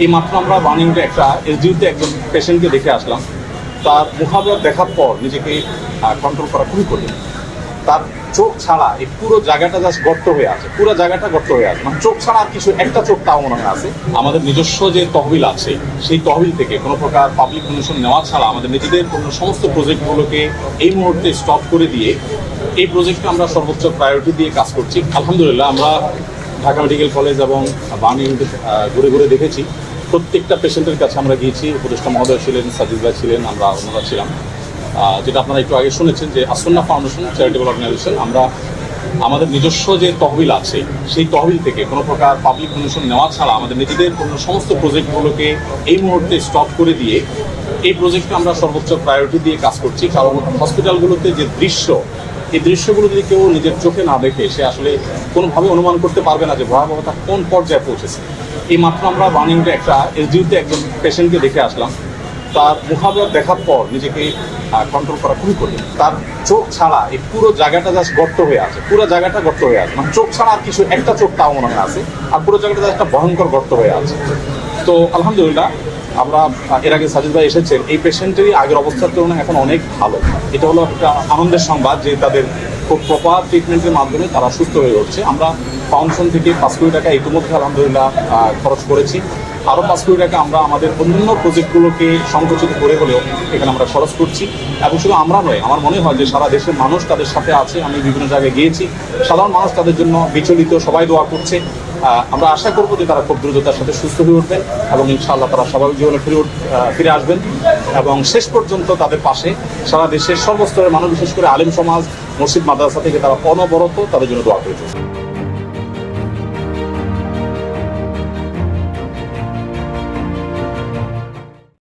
এই মাত্র আমরা বার্নিংটা একটা এসডিউতে একজন পেশেন্টকে দেখে আসলাম। তার মুখাবয়ব দেখার পর নিজেকে কন্ট্রোল করা খুবই কঠিন। তার চোখ ছাড়া এই পুরো জায়গাটা জাস্ট গর্ত হয়ে আছে, পুরো জায়গাটা গর্ত হয়ে আছে, মানে চোখ ছাড়া আর কিছু একটা চোখ তাও মনে হয় আছে। আমাদের নিজস্ব যে তহবিল আছে সেই তহবিল থেকে কোনো প্রকার পাবলিক ডোনেশন নেওয়া ছাড়া আমাদের নিজেদের কোনো সমস্ত প্রজেক্টগুলোকে এই মুহূর্তে স্টপ করে দিয়ে এই প্রজেক্টে আমরা সর্বোচ্চ প্রায়োরিটি দিয়ে কাজ করছি। আলহামদুলিল্লাহ আমরা ঢাকা মেডিকেল কলেজ এবং বার্নিং ঘুরে ঘুরে দেখেছি। প্রত্যেকটা পেশেন্টের কাছে আমরা গিয়েছি, উপদেষ্টা মহোদয় ছিলেন, সাজিদ ভাই ছিলেন, আমরা অন্যরা ছিলাম। যেটা আপনারা একটু আগে শুনেছেন যে আসন্না ফাউন্ডেশন চ্যারিটেবল অর্গানাইজেশন, আমরা আমাদের নিজস্ব যে তহবিল আছে সেই তহবিল থেকে কোনো প্রকার পাবলিক ডোনেশন নেওয়া ছাড়া আমাদের নিজেদের কোনো সমস্ত প্রজেক্টগুলোকে এই মুহূর্তে স্টপ করে দিয়ে এই প্রজেক্টে আমরা সর্বোচ্চ প্রায়োরিটি দিয়ে কাজ করছি। কারণ হসপিটালগুলোতে যে দৃশ্য, এই দৃশ্যগুলো যদি কেউ নিজের চোখে না দেখে সে আসলে কোনোভাবে অনুমান করতে পারবে না যে ভয়াবহতা কোন পর্যায়ে পৌঁছেছে। এই মাত্র আমরা বার্নিংটা একটা এসডিউতে একজন পেশেন্টকে দেখে আসলাম। তার মুখাবয়ব দেখার পর নিজেকে কন্ট্রোল করা খুবই কঠিন। তার চোখ ছাড়া এই পুরো জায়গাটা জাস্ট গর্ত হয়ে আছে, পুরো জায়গাটা গর্ত হয়ে আছে, মানে চোখ ছাড়া আর কিছু একটা চোখ তাও মনে হয় আছে, আর পুরো জায়গাটা একটা ভয়ঙ্কর গর্ত হয়ে আছে। তো আলহামদুলিল্লাহ আমরা এর আগে সাজিদ ভাই এসেছেন, এই পেশেন্টেরই আগের অবস্থার তুলনায় এখন অনেক ভালো। এটা হলো একটা আনন্দের সংবাদ যে তাদের খুব প্রপার ট্রিটমেন্টের মাধ্যমে তারা সুস্থ হয়ে উঠছে। আমরা ফাউন্ডেশন থেকে 5 কোটি টাকা ইতিমধ্যে আলহামদুলিল্লাহ খরচ করেছি। আরও 5 কোটি টাকা আমরা আমাদের অন্যান্য প্রজেক্টগুলোকে সংকুচিত করে হলেও এখানে আমরা খরচ করছি। এবং শুধু আমরা নয়, আমার মনে হয় যে সারা দেশের মানুষ তাদের সাথে আছে। আমি বিভিন্ন জায়গায় গিয়েছি, সাধারণ মানুষ তাদের জন্য বিচলিত, সবাই দোয়া করছে। আমরা আশা করবো যে তারা খুব দ্রুততার সাথে সুস্থ হয়ে উঠবেন এবং ইনশাআল্লাহ তারা স্বাভাবিক জীবনে ফিরে আসবেন এবং শেষ পর্যন্ত তাদের পাশে সারা দেশের সর্বস্তরের মানুষ, বিশেষ করে আলেম সমাজ, মসজিদ মাদ্রাসা থেকে তারা অনবরত তাদের জন্য দোয়া করে চলছে।